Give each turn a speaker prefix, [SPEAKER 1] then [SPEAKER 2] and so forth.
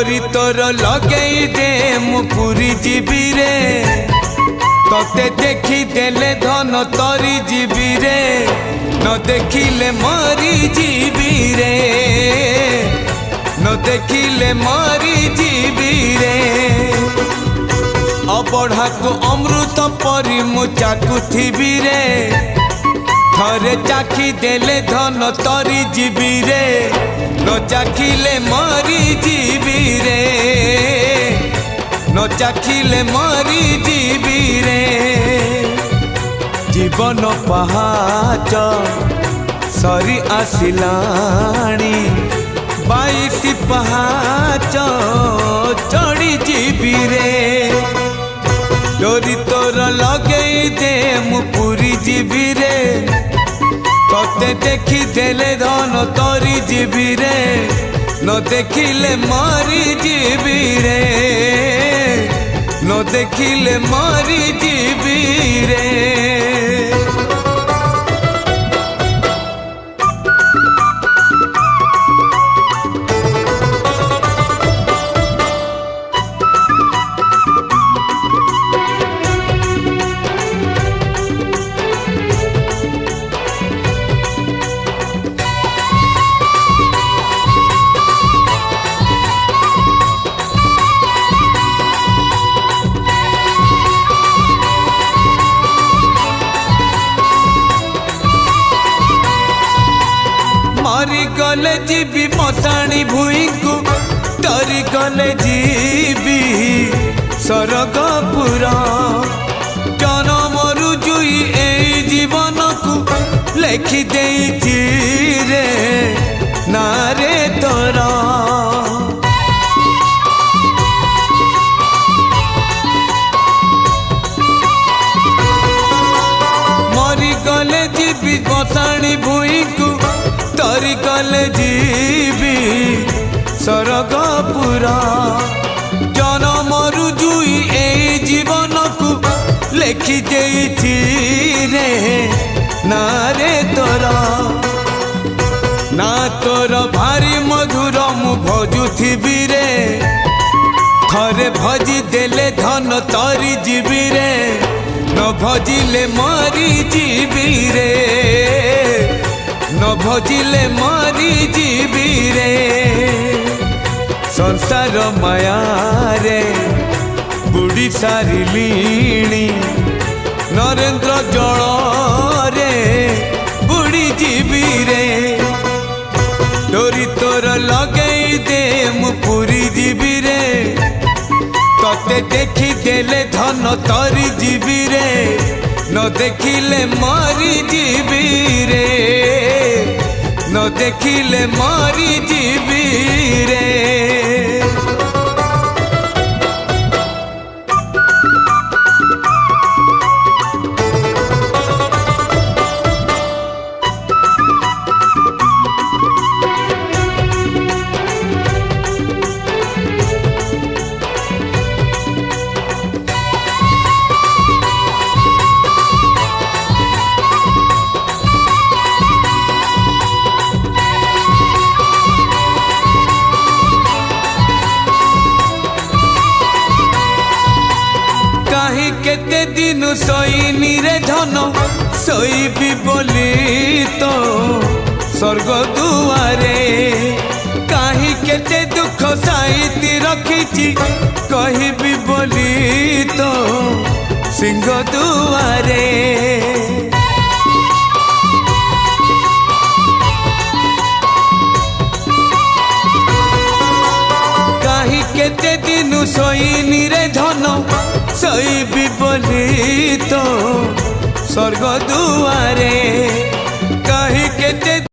[SPEAKER 1] डोरी तोर लगे दे मु पूरी जीवी रे तोते देखी देले धन तरी जीवी रे न देखिले मरी जीवी रे न देखिले मरी जीवी रे अबढ़ा को अमृत परी मु चाकुथिबी रे थरे चाखी देले धन तरी जीवी रे न चाखिले मरी जीवी रे न चाखिले मरी जीवी रे जीवन पहाच सरी आसिलाणी 22 पहाच चढ़ी जीवी रे डोरी तोर लगे दे मु पूरी जीवी रे तोते देखी देले धन तरी जीवी रे न देखिले मरी जीवी रे न देखिले मरी जीवी रे मरी गले जीवी मशाणी भूई को तरी गले जीवी स्वर्गपुर जनम रुजुई ए जीवन को लेखि देइछि रे नारे तोरा मरी गले जीवी मशाणी भूई को तरी गले जीवी स्वर्गपुर जनम रुजुई ए जीवन को लेखि देइछि रे नारे तोरा ना तोर भारी मधुर मु भजुथिबी रे थरे भजी देले धन तरी जीवी रे न भजिले मरी जीवी रे न भजिले मरी जीवी रे संसार माया रे बुड़ी सारिलीणी नरेंद्र जल रे बुड़ी जीवी रे डोरी तोर लगे दे मु पूरी जीवी रे तोते देखी देले धन तरी जीवी रे न देखिले मरी जीवी रे न देखिले मरी जीवी रे केते दिन सोईनी रे धन सोईबी बोली तो स्वर्ग दुआरे कहीं केते दुख साईती रखिछि कहिबी बोली तो सिंह दुआरे कहीं केते दिन सोईनी रे धन सोईबी बोली तो स्वर्ग दुआरे